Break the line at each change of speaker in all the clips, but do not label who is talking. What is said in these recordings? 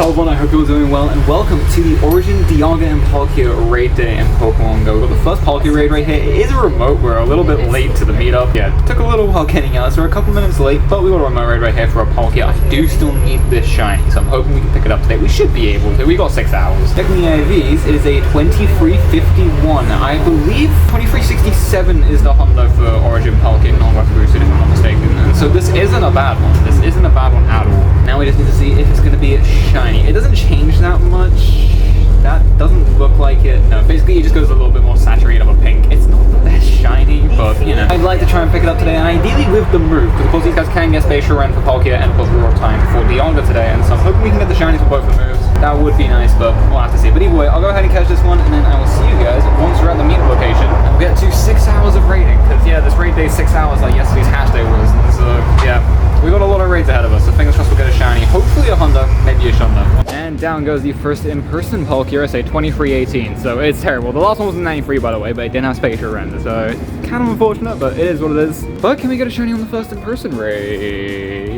Yo everyone, I hope you're all doing well, and welcome to the Origin Dialga and Palkia raid day in Pokemon Go. We've got the first Palkia raid right here. It is a remote, we're a little bit late to the meetup. Yeah, it took a little while getting out, so we're a couple minutes late, but we got a remote raid right here for a Palkia. I do still need this shiny, so I'm hoping we can pick it up today. We should be able to. We got 6 hours. Checking the AIVs, it is a 2351. I believe 2367 is the Hundo for Origin Palkia, non-weapon boosted if I'm not mistaken. And so this isn't a bad one. This isn't a bad one at all. Now we just need to see if it's going to be shiny. It doesn't change that much. That doesn't look like it. No, basically it just goes a little bit more saturated of a pink. It's not the best shiny, but you know. I'd like to try and pick it up today, and ideally with the move, because of course these guys can get Spatial Rend for Palkia and plus Roar Time for Dialga today, and so I'm hoping we can get the shinies for both the moves. That would be nice, but we'll have to see. But either way, I'll go ahead and catch this one, and then I will see you guys once we're at the meetup location. And we'll get to 6 hours of raiding, because yeah, this raid day is 6 hours like yesterday's hash day was, and so yeah. We got a lot of raids ahead of us, so fingers crossed we'll get a shiny. Hopefully a Hundo, maybe a Shundo. And down goes the first in-person Palkia, I say 2318, so it's terrible. The last one was 93 by the way, but it didn't have Spatial Rend, so it's kind of unfortunate, but it is what it is. But can we get a shiny on the first in-person raid?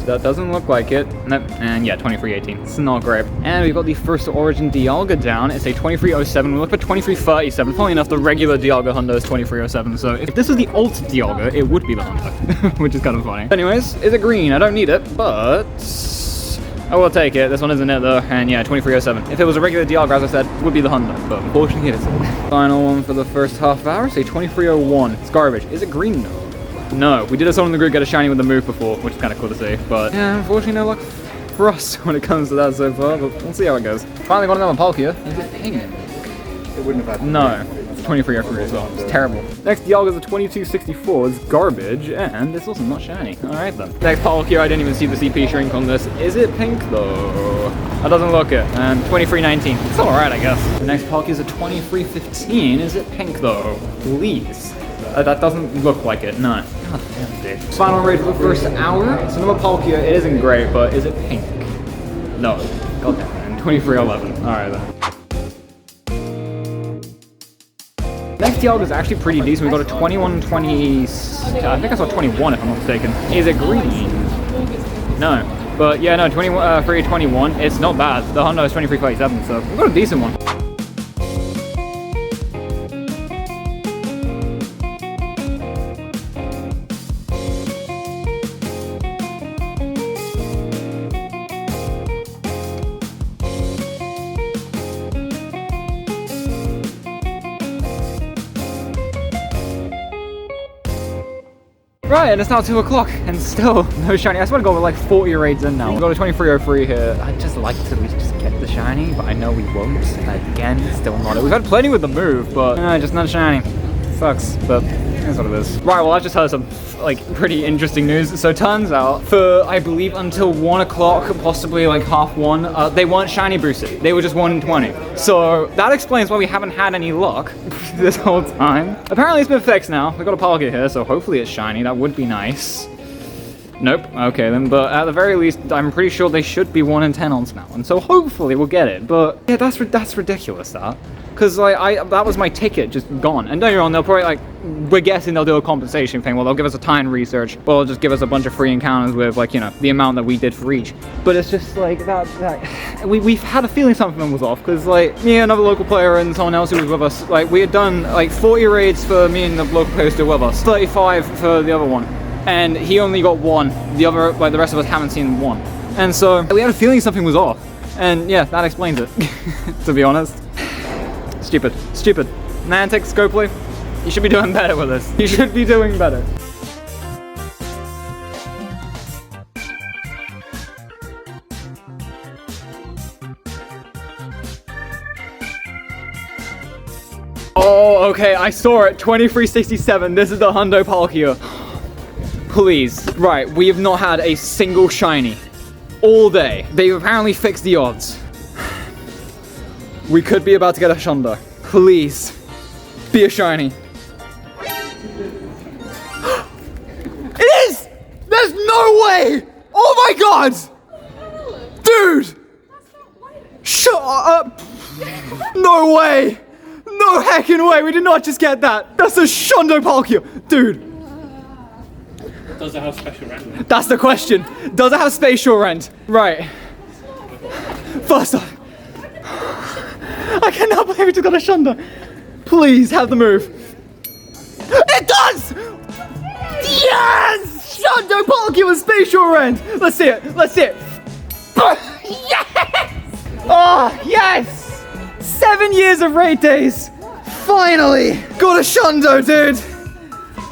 That doesn't look like it. Nope. And yeah, 2318. It's not great. And we've got the first Origin Dialga down. It's a 2307. We look for 2337. Funny enough, the regular Dialga Hundo is 2307, so if this was the alt Dialga, it would be the Hundo, which is kind of funny. Anyways, is it green? I don't need it, but I will take it. This one isn't it though, and yeah, 2307. If it was a regular Dialga, as I said, it would be the Hundo, but unfortunately it isn't. Final one for the first half hour, say 2301. It's garbage. Is it green though? No, we did a someone in the group get a shiny with the move before, which is kind of cool to see, but yeah, unfortunately no luck for us when it comes to that so far, but we'll see how it goes. Finally got another Palkia. Is it pink?
It wouldn't have had.
No. 2303 as well. It's terrible. Next Dialga is a 2264. It's garbage, and it's also not shiny. Alright then. Next Palkia, I didn't even see the CP shrink on this. Is it pink though? That doesn't look it. And 2319. It's alright, I guess. The next Palkia is a 2315. Is it pink though? Please. That doesn't look like it. No. God damn it. Final raid for the first hour. It's another Palkia. It isn't great, but is it pink? No. God damn it. And 2311. Alright then. Next Dialga is actually pretty decent. We got a 2120. I think I saw 21 if I'm not mistaken. Is it green? No. But yeah, no, 321. It's not bad. The Hundo is 2337, so we've got a decent one. Right, and it's now 2 o'clock, and still no shiny. I swear to God, we're like 40 raids in now. We've got a 2303 here. I'd just like to at least just get the shiny, but I know we won't. And again, still not it. We've had plenty with the move, but just not shiny. Sucks, but that's what it is. Right, well, I just heard some like pretty interesting news. So turns out, for I believe until 1 o'clock, possibly like half 1, they weren't shiny boosted. They were just 1 in 20. So that explains why we haven't had any luck this whole time. Apparently it's been fixed now. We've got a Palkia here, so hopefully it's shiny. That would be nice. Nope. Okay then, but at the very least, I'm pretty sure they should be 1 in 10 on now, and so hopefully we'll get it. But yeah, that's ridiculous. Because like that was my ticket just gone. And don't get me wrong, they'll probably like, we're guessing they'll do a compensation thing. Well, they'll give us a time research. Well, they'll just give us a bunch of free encounters with like, you know, the amount that we did for each. But it's just like that we've had a feeling something was off, because like me and another local player and someone else who was with us, like we had done like 40 raids for me and the local player still with us, 35 for the other one, and he only got 1. The other, like the rest of us haven't seen 1, and so we had a feeling something was off. And yeah, that explains it. To be honest. Stupid. Niantic, Scopely, you should be doing better with this. You should be doing better. Oh, okay, I saw it. 2367. This is the Hundo Palkia. Please. Right, we have not had a single shiny all day. They've apparently fixed the odds. We could be about to get a Shundo. Please, be a shiny. It is! There's no way! Oh my God! Dude! Shut up! No way! No heckin' way! We did not just get that! That's a Shundo Palkia! Dude!
Does it have Spatial Rend?
That's the question. Does it have Spatial Rend? Right. First off, I cannot believe it just got a Shundo. Please have the move. It does! Yes! Shundo Palkia with Spatial Rend. Let's see it. Let's see it. Yes! Oh, yes! 7 years of raid days. Finally got a Shundo, dude.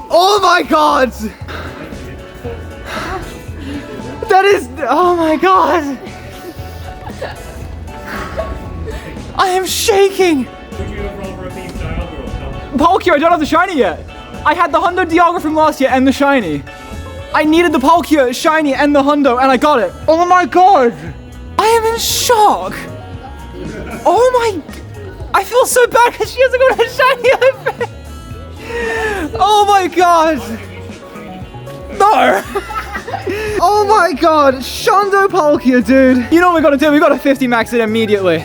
Oh my god. That is, oh my god. I am shaking. Palkia, I don't have the shiny yet. I had the Hundo Dialga from last year and the shiny. I needed the Palkia shiny and the Hundo and I got it. Oh my god. I am in shock. Oh my, I feel so bad because she hasn't got a shiny. Oh my god. No. Oh my god, Shundo Palkia, dude. You know what we gotta do? We gotta 50 max it immediately.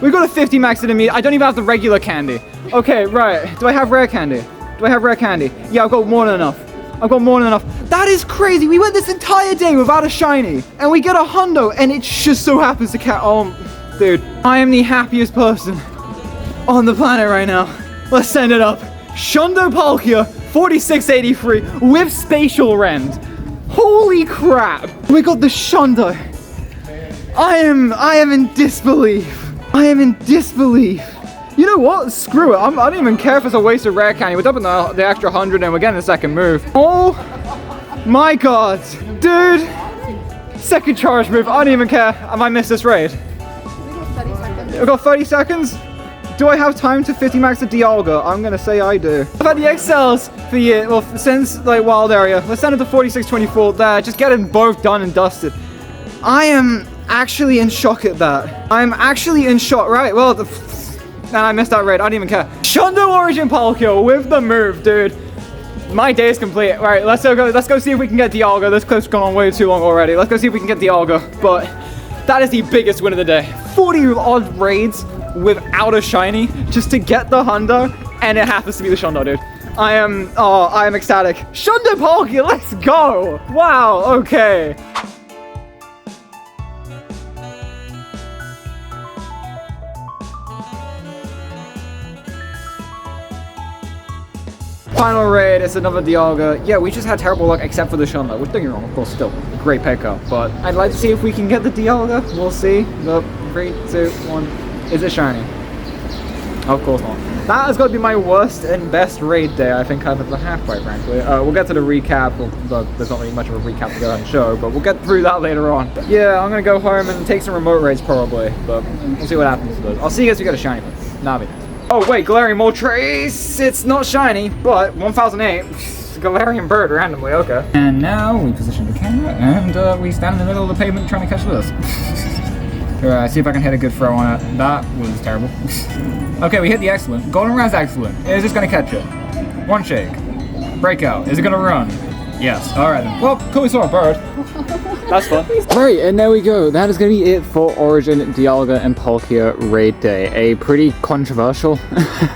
We gotta 50 max it immediately. I don't even have the regular candy. Okay, right. Do I have rare candy? Do I have rare candy? Yeah, I've got more than enough. I've got more than enough. That is crazy. We went this entire day without a shiny. And we get a Hundo, and it just so happens to dude. I am the happiest person on the planet right now. Let's send it up. Shundo Palkia, 4683 with Spatial Rend. Holy crap. We got the Shundo. I am in disbelief. I am in disbelief. You know what? Screw it. I don't even care if it's a waste of rare candy. We're dumping the extra 100 and we're getting the second move. Oh my god. Dude. Second charge move. I don't even care. I might miss this raid. We've got 30 seconds. Do I have time to 50 max the Dialga? I'm gonna say I do. I've had the XLs for years, well, since like Wild Area. Let's send it to 4624 there. Just get them both done and dusted. I am actually in shock at that. I'm actually in shock, right? Well, nah, I missed that raid. I don't even care. Hundo Origin Palkia with the move, dude. My day is complete. All right, let's go see if we can get Dialga. This clip's gone on way too long already. Let's go see if we can get Dialga. But that is the biggest win of the day. 40 odd raids without a shiny just to get the Hundo, and it happens to be the Shundo, dude. I am ecstatic. Shundo Palkia, let's go. Wow, okay. Final raid, it's another Dialga. Yeah, we just had terrible luck except for the Shundo, which don't get me wrong, of course, still great pickup. But I'd like to see if we can get the Dialga. We'll see. The 3, 2, 1. Is it shiny? Of course not. That has got to be my worst and best raid day I think I've ever had, quite frankly. We'll get to the recap. Well, there's not really much of a recap to go and show, but we'll get through that later on. But yeah, I'm going to go home and take some remote raids probably, but we'll see what happens to those. I'll see you guys if we get a shiny one. That'll be nice. Oh wait, Galarian Moltres! It's not shiny, but 1008. Galarian Bird randomly, okay. And now we position the camera and we stand in the middle of the pavement trying to catch this. See if I can hit a good throw on it. That was terrible. Okay, we hit the excellent. Golden Raz excellent. Is this gonna catch it? One shake. Breakout. Is it gonna run? Yes. Alright then. Well, cool, we saw a bird. That's fun. Right, and there we go. That is going to be it for Origin, Dialga, and Palkia raid day. A pretty controversial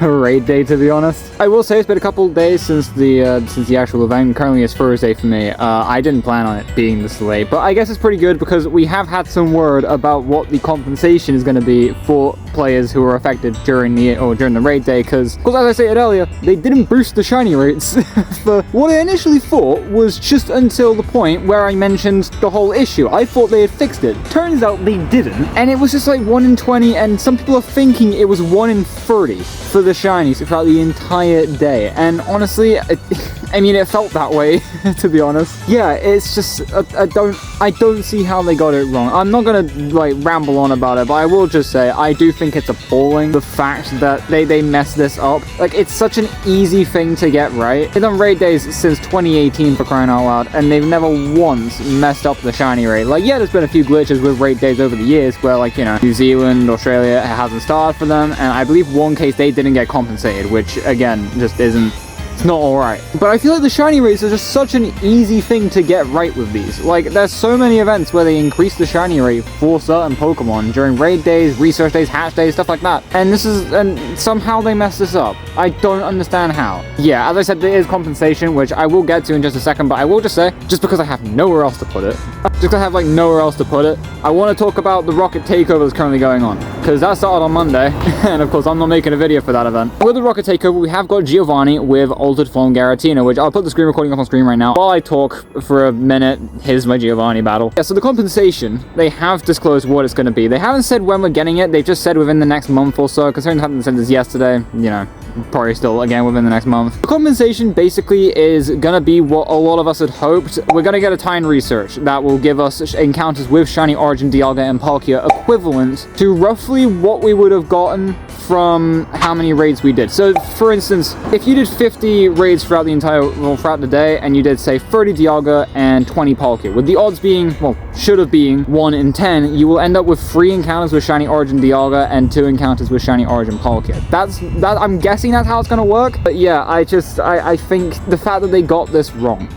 raid day, to be honest. I will say it's been a couple days since the actual event. Currently it's Thursday for me. I didn't plan on it being this late, but I guess it's pretty good because we have had some word about what the compensation is going to be for players who were affected during the raid day. Because as I stated earlier, they didn't boost the shiny rates for what I initially thought was just until the point where I mentioned the whole issue. I thought they had fixed it. Turns out they didn't, and it was just like 1 in 20, and some people are thinking it was 1 in 30 for the shinies throughout the entire day. And honestly, I mean, it felt that way, to be honest. Yeah, it's just, I don't see how they got it wrong. I'm not gonna, like, ramble on about it, but I will just say, I do think it's appalling, the fact that they messed this up. Like, it's such an easy thing to get right. They've done raid days since 2018, for crying out loud, and they've never once messed up the shiny rate. Like, yeah, there's been a few glitches with raid days over the years, where, like, you know, New Zealand, Australia, it hasn't started for them, and I believe one case they didn't get compensated, which, again, just isn't, it's not alright. But I feel like the shiny rates are just such an easy thing to get right with these. Like, there's so many events where they increase the shiny rate for certain Pokemon during raid days, research days, hatch days, stuff like that. And somehow they mess this up. I don't understand how. Yeah, as I said, there is compensation, which I will get to in just a second, but I will just say, just because I have nowhere else to put it, just because I have like nowhere else to put it, I want to talk about the rocket takeover that's currently going on, because that started on Monday, and of course I'm not making a video for that event. With the rocket takeover, we have got Giovanni with altered form Giratina, which I'll put the screen recording up on screen right now. While I talk for a minute, here's my Giovanni battle. Yeah, so the compensation, they have disclosed what it's going to be. They haven't said when we're getting it, they've just said within the next month or so, considering the fact that they said this yesterday, you know, probably still again within the next month. The compensation basically is gonna be what a lot of us had hoped. We're gonna get a tie-in research that will give us encounters with Shiny Origin, Dialga, and Palkia equivalent to roughly what we would have gotten from how many raids we did. So for instance, if you did 50 raids throughout the day, and you did say 30 Dialga and 20 Palkia, with the odds being, well, should have been 1 in 10, you will end up with 3 encounters with Shiny Origin Dialga and 2 encounters with Shiny Origin Palkia. That I'm guessing that's how it's gonna work. But yeah, I think the fact that they got this wrong,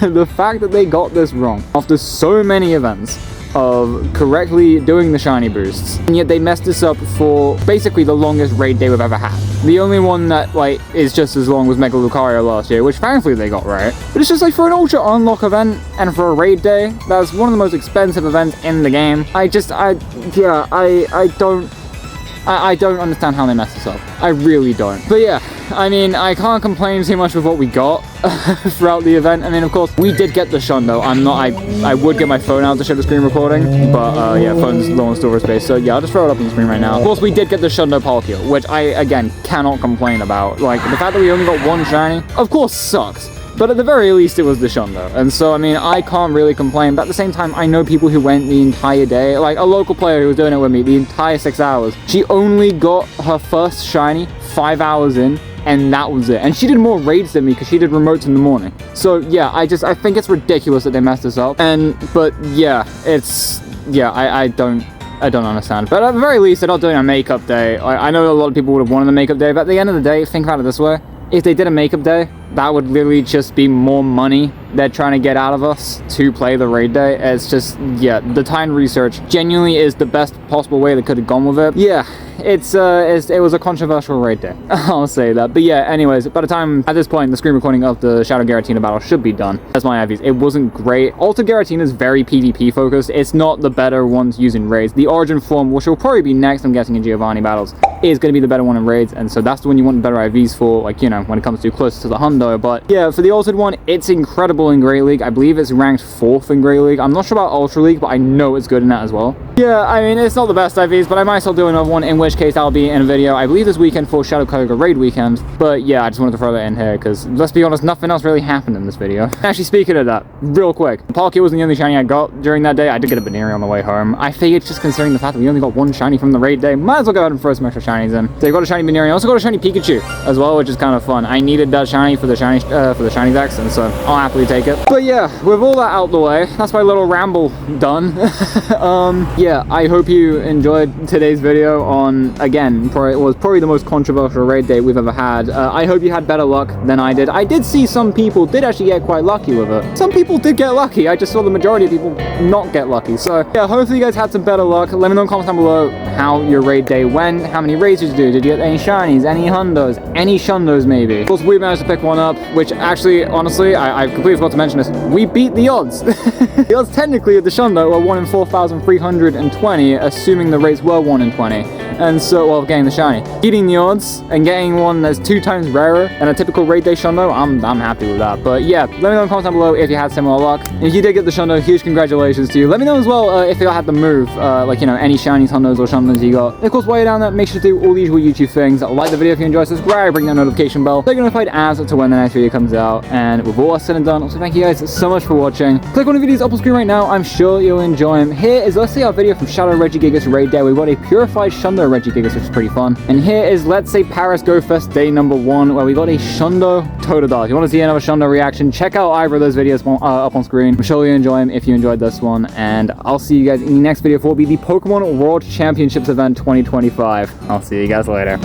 the fact that they got this wrong after so many events of correctly doing the shiny boosts, and yet they messed this up for basically the longest raid day we've ever had. The only one that like is just as long was Mega Lucario last year, which thankfully they got right. But it's just like for an ultra unlock event and for a raid day, that's one of the most expensive events in the game. I don't understand how they messed this up. I really don't. But yeah, I mean, I can't complain too much with what we got throughout the event. I mean, of course, we did get the Shundo. I would get my phone out to show the screen recording, but yeah, phone's low on storage space. So yeah, I'll just throw it up on the screen right now. Of course, we did get the Shundo Palkia, which I, again, cannot complain about. Like, the fact that we only got 1 shiny, of course, sucks. But at the very least, it was the Shundo. And so, I mean, I can't really complain. But at the same time, I know people who went the entire day. Like, a local player who was doing it with me the entire 6 hours. She only got her first shiny 5 hours in, and that was it. And she did more raids than me because she did remotes in the morning. So, yeah, I think it's ridiculous that they messed this up. But, yeah, I don't understand. But at the very least, they're not doing a makeup day. I know a lot of people would have wanted a makeup day, but at the end of the day, think about it this way. If they did a makeup day, that would literally just be more money they're trying to get out of us to play the raid day. It's just, yeah, the time research genuinely is the best possible way they could have gone with it. Yeah, it was a controversial raid day. I'll say that. But yeah, anyways, by the time, at this point, the screen recording of the Shadow Giratina battle should be done. That's my IVs. It wasn't great. Alter Giratina is very PvP focused. It's not the better ones using raids. The Origin form, which will probably be next, I'm guessing, in Giovanni battles, is going to be the better one in raids, and so that's the one you want better IVs for, like, you know, when it comes to closer to the Hundo. But yeah, for the altered one, it's incredible in Great League. I believe it's ranked 4th in Great League. I'm not sure about Ultra League, but I know it's good in that as well. Yeah, I mean, it's not the best IVs, but I might still do another one, in which case I'll be in a video, I believe this weekend, for Shadow Kyogre raid weekend. But yeah, I just wanted to throw that in here, because let's be honest, nothing else really happened in this video. Actually, speaking of that, real quick, Palkia wasn't the only shiny I got during that day. I did get a Baneri on the way home. I figured, just considering the fact that we only got 1 shiny from the raid day, might as well go ahead and throw some extra shinies in. So I got a shiny Baneri, I also got a shiny Pikachu as well, which is kind of fun. I needed that shiny for the shiny decks, and so I'll happily take it. But yeah, with all that out the way, that's my little ramble done. Yeah, I hope you enjoyed today's video on, again, it was probably the most controversial raid day we've ever had. I hope you had better luck than I did. I did see some people did actually get quite lucky with it. Some people did get lucky. I just saw the majority of people not get lucky. So yeah, hopefully you guys had some better luck. Let me know in the comments down below how your raid day went. How many raids did you do? Did you get any shinies, any hundos, any shundos maybe? Of course, we managed to pick one up, which actually, honestly, I completely forgot to mention this. We beat the odds. The odds technically of the shundo were 1 in 4,320, assuming the rates were 1 in 20. And so, well, getting the shiny. Beating the odds and getting one that's 2 times rarer than a typical raid day shundo, I'm happy with that. But yeah, let me know in the comments down below if you had similar luck. If you did get the shundo, huge congratulations to you. Let me know as well if you had the move, like, you know, any shinies, hundos, or shundos you got. And of course, while you're down there, make sure to do all the usual YouTube things. Like the video if you enjoy, subscribe, ring that notification bell, so you're notified as to when the next video comes out. And with all that said and done, also thank you guys so much for watching. Click on the videos up on screen right now. I'm sure you'll enjoy them. Here is, let's say, our video from Shadow Regigigas raid day. We've got a purified Shundo Regigigas, which is pretty fun. And here is, let's say, Paris Go Fest day number 1, where we got a Shundo Totodile. If you want to see another Shundo reaction, check out either of those videos up on screen. I'm sure you'll enjoy them if you enjoyed this one. And I'll see you guys in the next video for the Pokemon World Championships event 2025. I'll see you guys later.